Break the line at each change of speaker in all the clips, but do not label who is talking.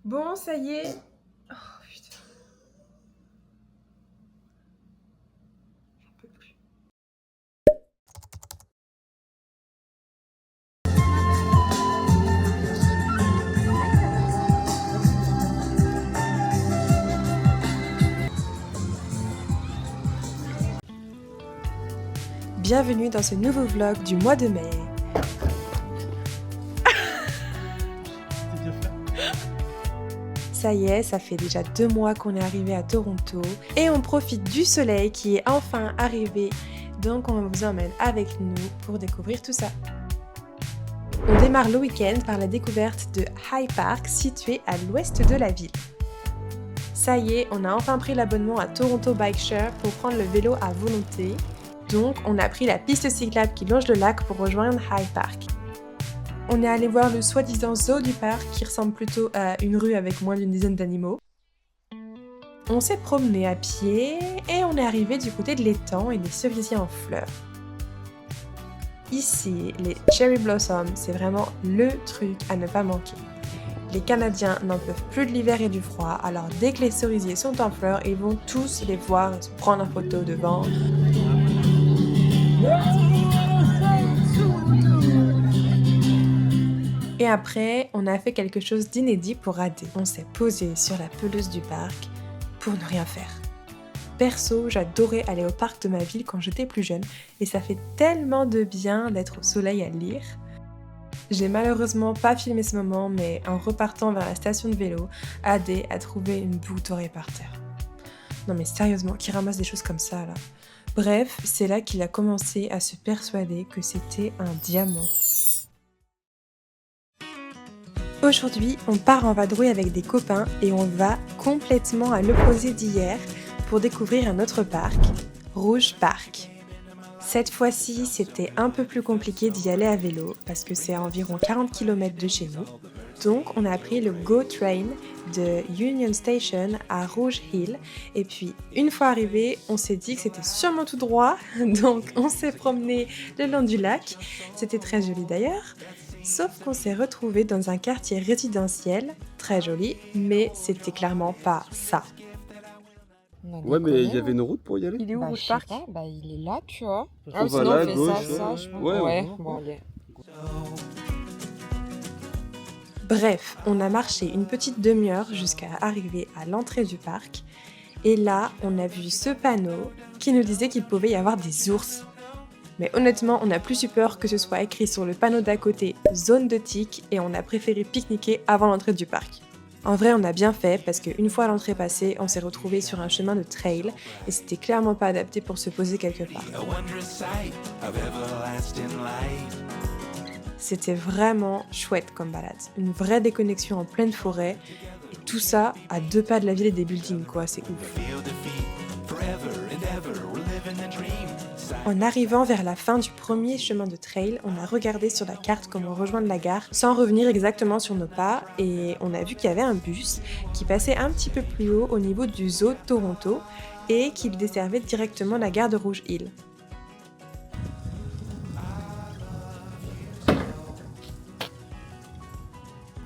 Bon, ça y est. Oh putain, j'en peux plus. Bienvenue dans ce nouveau vlog du mois de mai. Ça y est, ça fait déjà 2 mois qu'on est arrivé à Toronto et on profite du soleil qui est enfin arrivé. Donc on vous emmène avec nous pour découvrir tout ça. On démarre le week-end par la découverte de High Park situé à l'ouest de la ville. Ça y est, on a enfin pris l'abonnement à Toronto Bike Share pour prendre le vélo à volonté. Donc on a pris la piste cyclable qui longe le lac pour rejoindre High Park. On est allé voir le soi-disant zoo du parc qui ressemble plutôt à une rue avec moins d'une dizaine d'animaux. On s'est promené à pied et on est arrivé du côté de l'étang et des cerisiers en fleurs. Ici, les cherry blossoms, c'est vraiment le truc à ne pas manquer. Les Canadiens n'en peuvent plus de l'hiver et du froid, alors dès que les cerisiers sont en fleurs, ils vont tous les voir et se prendre en photo devant. Et après, on a fait quelque chose d'inédit pour Adé. On s'est posé sur la pelouse du parc pour ne rien faire. Perso, j'adorais aller au parc de ma ville quand j'étais plus jeune et ça fait tellement de bien d'être au soleil à lire. J'ai malheureusement pas filmé ce moment, mais en repartant vers la station de vélo, Adé a trouvé une boule dorée par terre. Non mais sérieusement, qui ramasse des choses comme ça là? Bref, c'est là qu'il a commencé à se persuader que c'était un diamant. Aujourd'hui, on part en vadrouille avec des copains et on va complètement à l'opposé d'hier pour découvrir un autre parc, Rouge Park. Cette fois-ci, c'était un peu plus compliqué d'y aller à vélo parce que c'est à environ 40 km de chez nous. Donc, on a pris le GO Train de Union Station à Rouge Hill. Et puis, une fois arrivé, on s'est dit que c'était sûrement tout droit. Donc, on s'est promené le long du lac. C'était très joli d'ailleurs. Sauf qu'on s'est retrouvé dans un quartier résidentiel, très joli, mais c'était clairement pas ça.
Ouais, mais il y avait une route pour y aller.
Il est où,
Bah,
Rouge
je sais
Park?
pas, bah il est là, tu vois.
On va
Sinon
là,
on fait
gauche,
ça, je pense.
ouais.
Bon, allez.
Bref, on a marché une petite demi-heure jusqu'à arriver à l'entrée du parc. Et là, on a vu ce panneau qui nous disait qu'il pouvait y avoir des ours. Mais honnêtement, on a plus eu peur que ce soit écrit sur le panneau d'à côté « Zone de tic » et on a préféré pique-niquer avant l'entrée du parc. En vrai, on a bien fait parce qu'une fois l'entrée passée, on s'est retrouvé sur un chemin de trail et c'était clairement pas adapté pour se poser quelque part. C'était vraiment chouette comme balade, une vraie déconnexion en pleine forêt et tout ça à 2 pas de la ville et des buildings quoi, c'est ouf. En arrivant vers la fin du premier chemin de trail, on a regardé sur la carte comment rejoindre la gare sans revenir exactement sur nos pas et on a vu qu'il y avait un bus qui passait un petit peu plus haut au niveau du zoo de Toronto et qui desservait directement la gare de Rouge Hill. T'es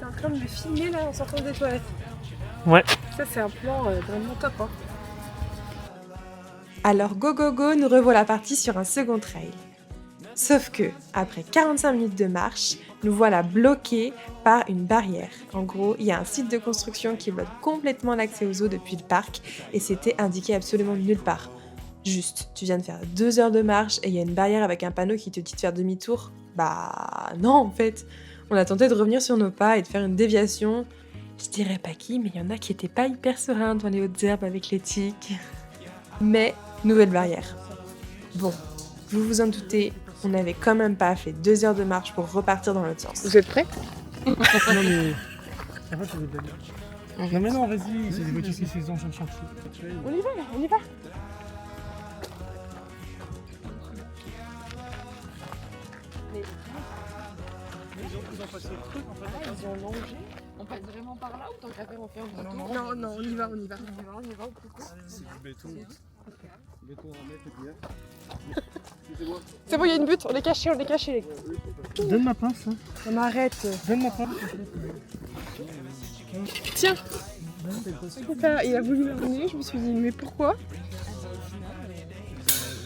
en train de me filmer là en sortant des toilettes.
Ouais.
Ça c'est un plan vraiment top hein. Alors go go go, nous revoilà partis sur un second trail. Sauf que, après 45 minutes de marche, nous voilà bloqués par une barrière. En gros, il y a un site de construction qui bloque complètement l'accès aux eaux depuis le parc et c'était indiqué absolument nulle part. Juste, tu viens de faire 2 heures de marche et il y a une barrière avec un panneau qui te dit de faire demi-tour. Bah non en fait. On a tenté de revenir sur nos pas et de faire une déviation. Je dirais pas qui, mais il y en a qui étaient pas hyper sereins dans les hautes herbes avec les tiques. Mais nouvelle barrière. Bon, vous vous en doutez, on n'avait quand même pas fait 2 heures de marche pour repartir dans l'autre sens.
Vous êtes prêts?
Non mais. Après, c'est des blagues. Non mais non, vas-y, c'est des voitures qui sont en chantier.
On y va là, on y va.
Ils ont passé le truc en fait.
Ils ont longé. On passe vraiment par là ou tant qu'à faire on fait un retour?
Non, non, on y va.
On y va au plus court.
C'est du béton. Béton à mettre bien.
C'est bon, il y a une butte, on est caché.
Donne ma pince. Hein.
On arrête.
Donne ma pince.
Tiens, il a voulu l'emmener, je me suis dit mais pourquoi?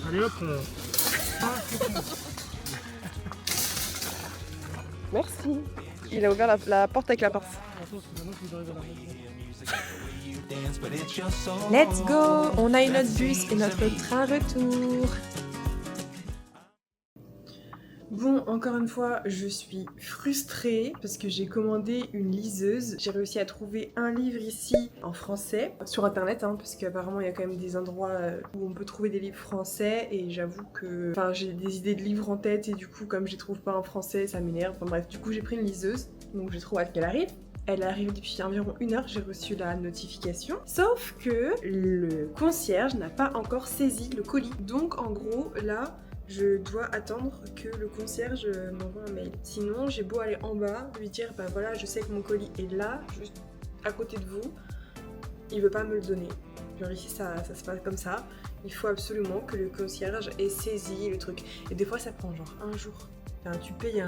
Allez hop.
Merci. Il a ouvert la porte avec la pince.
Let's go! On a eu notre bus et notre train retour. Bon, encore une fois, je suis frustrée parce que j'ai commandé une liseuse. J'ai réussi à trouver un livre ici en français sur internet, parce qu'apparemment il y a quand même des endroits où on peut trouver des livres français et j'avoue que j'ai des idées de livres en tête et du coup comme je les trouve pas en français ça m'énerve. Enfin bref, du coup j'ai pris une liseuse, donc j'ai trop hâte qu'elle arrive. Elle arrive depuis environ 1 heure, j'ai reçu la notification. Sauf que le concierge n'a pas encore saisi le colis. Donc en gros là, je dois attendre que le concierge m'envoie un mail. Sinon, j'ai beau aller en bas, lui dire bah voilà, je sais que mon colis est là, juste à côté de vous. Il veut pas me le donner. Genre ici, ça se passe comme ça. Il faut absolument que le concierge ait saisi le truc. Et des fois, ça prend genre 1 jour. Enfin, tu payes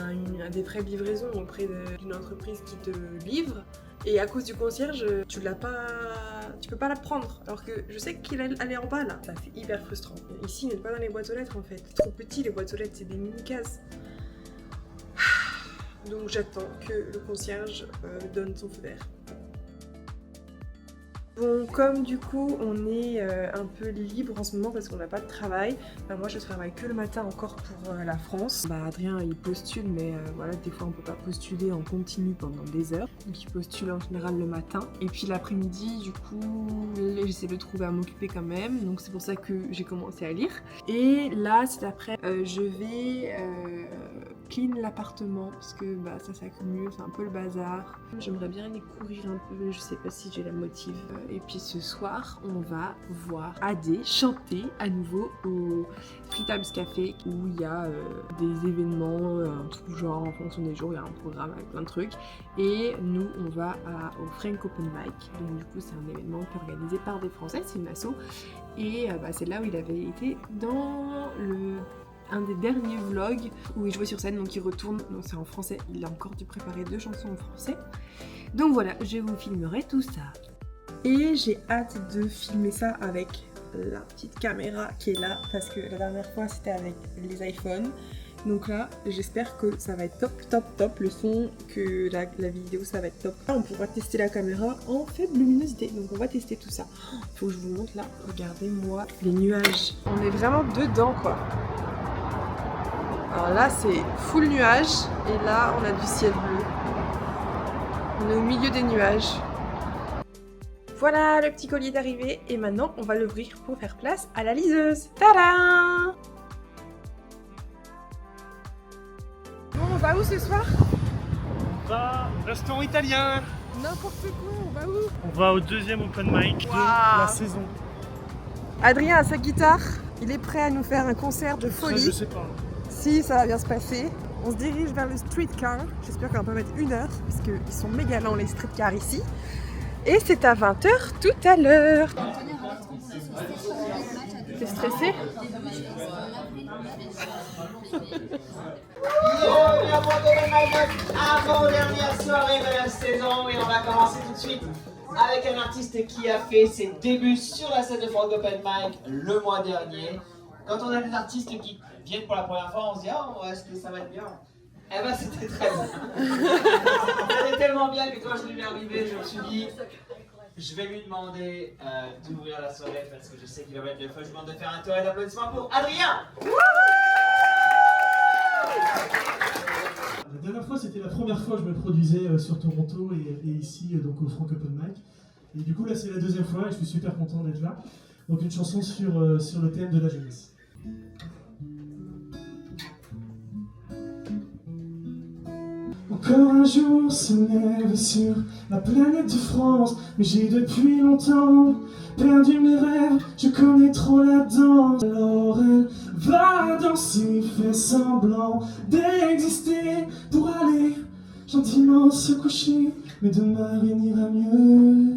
des frais de livraison auprès d'une entreprise qui te livre. Et à cause du concierge, tu peux pas la prendre. Alors que je sais qu'il est en bas là. Ça c'est hyper frustrant. Ici, il n'est pas dans les boîtes aux lettres en fait. C'est trop petit les boîtes aux lettres, c'est des mini-cases. Donc j'attends que le concierge donne son feu vert. Bon, comme du coup on est un peu libre en ce moment parce qu'on n'a pas de travail, moi je travaille que le matin encore pour la France. Adrien il postule mais voilà, des fois on peut pas postuler en continu pendant des heures. Donc il postule en général le matin. Et puis l'après-midi du coup j'essaie de trouver à m'occuper quand même. Donc c'est pour ça que j'ai commencé à lire. Et là cet après je vais clean l'appartement parce que ça s'accumule, c'est un peu le bazar. J'aimerais bien aller courir un peu, je sais pas si j'ai la motive. Et puis ce soir, on va voir Adé chanter à nouveau au Freetimes Café où il y a des événements, tout genre en fonction des jours, il y a un programme avec plein de trucs. Et nous, on va au Frank Open Mic. Donc du coup, c'est un événement qui est organisé par des Français, c'est une asso. Et c'est là où il avait été dans un des derniers vlogs où il jouait sur scène, donc il retourne, donc c'est en français, il a encore dû préparer 2 chansons en français. Donc voilà, je vous filmerai tout ça. Et j'ai hâte de filmer ça avec la petite caméra qui est là, parce que la dernière fois c'était avec les iPhones. Donc là, j'espère que ça va être top, le son, que la vidéo ça va être top. Là, on pourra tester la caméra en faible luminosité, donc on va tester tout ça. Faut que je vous montre là, regardez-moi les nuages. On est vraiment dedans quoi. Alors là c'est full nuage et là on a du ciel bleu. On est au milieu des nuages. Voilà, le petit colis est arrivé et maintenant on va l'ouvrir pour faire place à la liseuse. Tadam!
Bon, on va où ce soir?
On va au restaurant italien.
N'importe quoi, on va où?
On va au 2e open mic de la saison.
Adrien a sa guitare, il est prêt à nous faire un concert de folie.
Ça, je sais pas.
Si, ça va bien se passer. On se dirige vers le streetcar. J'espère qu'on va pas mettre 1 heure parce qu'ils sont méga lents les streetcars ici. Et c'est à 20h tout à l'heure. T'es stressé?
Avant-dernière soirée de la saison et on va commencer tout de suite avec un artiste qui a fait ses débuts sur la scène de Frank Open Mic le mois dernier. Quand on a des artistes qui viennent pour la première fois, on se dit « Oh, est-ce que ça va être bien ?» Eh ben c'était très bien. C'était tellement bien que quand je lui ai arrivé, je me suis dit je vais lui demander d'ouvrir la soirée parce que je sais qu'il va mettre le feu. Je demande de faire un tour d'applaudissements pour Adrien.
La dernière fois, c'était la première fois que je me produisais sur Toronto et ici donc au Frank Open Mic. Et du coup là c'est la 2e fois et je suis super content d'être là. Donc une chanson sur le thème de la jeunesse. Encore un jour se lève sur la planète de France, mais j'ai depuis longtemps perdu mes rêves, je connais trop la danse. Alors elle va danser, fait semblant d'exister pour aller gentiment se coucher, mais demain rien ira mieux.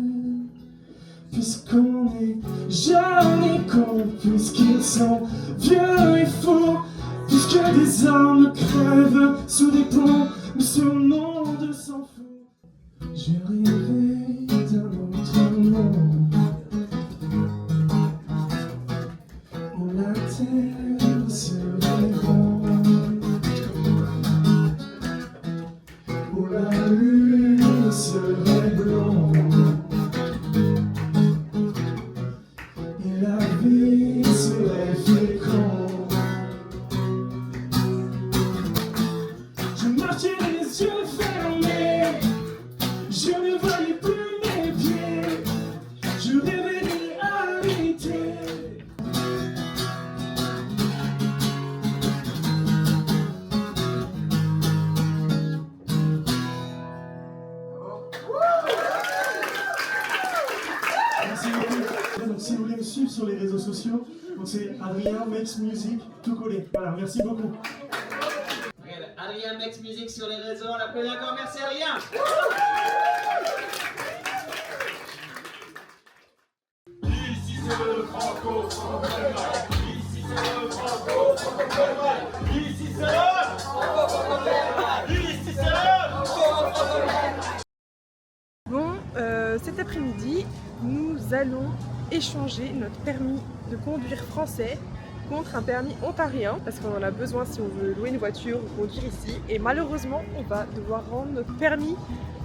Puisqu'on est jeunes et cons, puisqu'ils sont vieux et fous, puisque des hommes crèvent sous des ponts, mais ce monde s'en fout. J'ai rêvé serai blond. Et la vie serait féconde. Je marchais les yeux fermés, je ne voyais plus mes pieds, je rêvais de réalité. Merci beaucoup. Donc, si vous voulez me suivre sur les réseaux sociaux, c'est Adrien Makes Music, tout collé. Voilà, merci beaucoup.
Regarde, Adrien Makes Music sur les réseaux, on l'applaudit encore, merci Adrien.
Ici c'est le Franco, ici c'est le Franco, ici c'est le ici c'est le.
Bon, cet après-midi, nous allons échanger notre permis de conduire français contre un permis ontarien parce qu'on en a besoin si on veut louer une voiture ou conduire ici, et malheureusement on va devoir rendre notre permis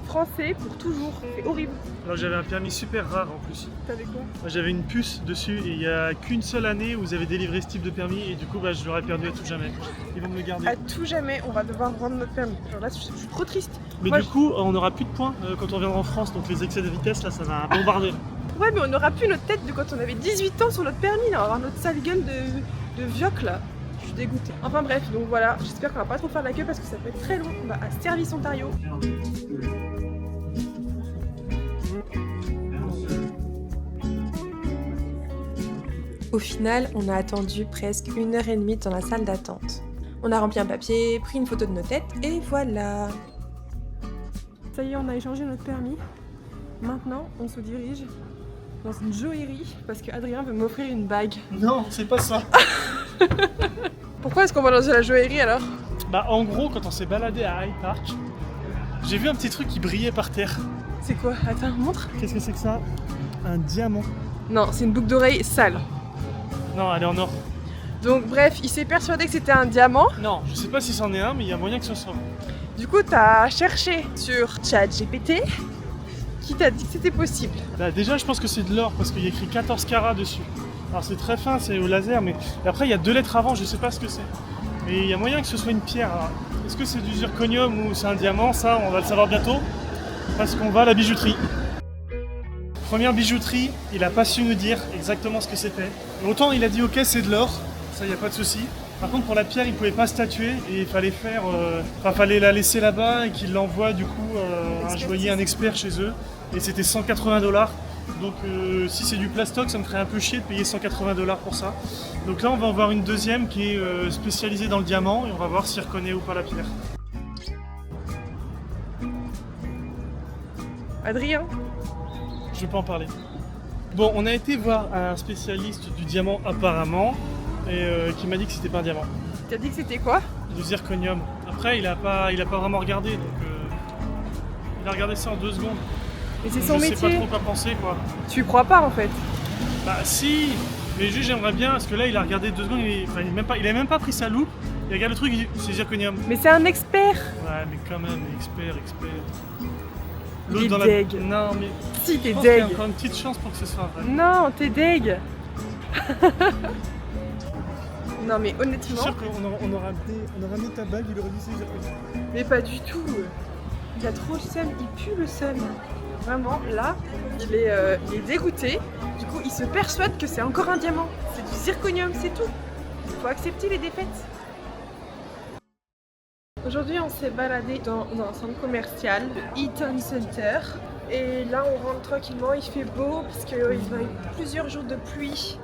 français pour toujours. C'est horrible.
Alors j'avais un permis super rare en plus.
T'avais quoi?
Moi, j'avais une puce dessus et il n'y a qu'une seule année où vous avez délivré ce type de permis et du coup je l'aurais perdu à tout jamais. Ils vont me le garder.
À tout jamais on va devoir rendre notre permis. Genre là je suis trop triste.
Mais
Moi,
du coup on n'aura plus de points quand on viendra en France, donc les excès de vitesse là ça va bombarder.
Ouais, mais on n'aura plus notre tête de quand on avait 18 ans sur notre permis, là. On va avoir notre sale gueule de vioque là. Je suis dégoûtée. Enfin bref, donc voilà, j'espère qu'on va pas trop faire la queue parce que ça peut être très long. On va à Service Ontario.
Au final, on a attendu presque 1h30 dans la salle d'attente. On a rempli un papier, pris une photo de nos têtes et voilà.
Ça y est, on a échangé notre permis. Maintenant, on se dirige dans une joaillerie parce que Adrien veut m'offrir une bague.
Non, c'est pas ça.
Pourquoi est-ce qu'on va dans la joaillerie alors?
Bah en gros quand on s'est baladé à Hyde Park, j'ai vu un petit truc qui brillait par terre.
C'est quoi? Attends, montre.
Qu'est-ce que c'est que ça? Un diamant.
Non, c'est une boucle d'oreille sale.
Non, elle est en or.
Donc bref, il s'est persuadé que c'était un diamant.
Non, je sais pas si c'en est un, mais il y a moyen que ce soit.
Du coup, t'as cherché sur ChatGPT qui t'a dit que c'était possible.
Bah, déjà, je pense que c'est de l'or parce qu'il y a écrit 14 carats dessus. Alors c'est très fin, c'est au laser, mais et après il y a 2 lettres avant, je sais pas ce que c'est. Mais il y a moyen que ce soit une pierre. Alors, est-ce que c'est du zirconium ou c'est un diamant? Ça, on va le savoir bientôt parce qu'on va à la bijouterie. Première bijouterie, il a pas su nous dire exactement ce que c'était. Autant il a dit ok, c'est de l'or, ça y a pas de souci. Par contre pour la pierre, il pouvait pas statuer et il fallait faire, fallait la laisser là-bas et qu'il l'envoie du coup un joaillier, un expert chez eux. Et c'était 180 $. Donc si c'est du plastoc, ça me ferait un peu chier de payer 180 $ pour ça. Donc là on va en voir une deuxième qui est spécialisée dans le diamant et on va voir s'il reconnaît ou pas la pierre.
Adrien,
Je peux en parler. Bon, on a été voir un spécialiste du diamant apparemment et qui m'a dit que c'était pas un diamant.
t'as dit que c'était quoi?
Du zirconium. Après il a pas vraiment regardé, donc il a regardé ça en 2 secondes.
Mais c'est
Donc,
son
je
métier.
sais pas trop quoi penser quoi.
Tu crois pas en fait?
Bah si, mais juste j'aimerais bien parce que là il a regardé 2 secondes, il a même pas pris sa loupe. Il regarde le truc, il dit c'est zirconium.
Mais c'est un expert.
Ouais mais quand même, expert.
Il est
dans
deg.
Non mais
Si, t'es
je pense qu'il y a
deg.
encore une petite chance pour que ce soit vrai.
Non, t'es deg. Non mais
Je suis
honnêtement,
sûr qu'on aura amené ta bague, il aurait dit c'est zirconium.
mais pas du tout. Il a trop le seum, il pue le seum. Vraiment, là, il est dégoûté. Du coup, il se persuade que c'est encore un diamant. C'est du zirconium, c'est tout. Il faut accepter les défaites. Aujourd'hui, on s'est baladé dans un centre commercial, le Eaton Center. Et là, on rentre tranquillement, il fait beau parce qu'il y a eu plusieurs jours de pluie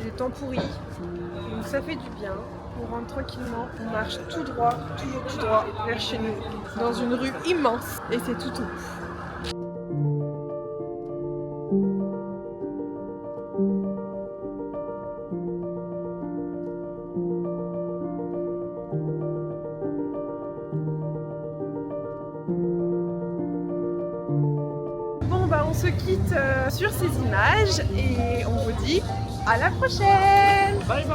et le temps pourri. Donc ça fait du bien. On rentre tranquillement, on marche tout droit, toujours tout droit vers chez nous, dans une rue immense. Et c'est tout tout. Bon bah on se quitte sur ces images et on vous dit à la prochaine.
Bye bye.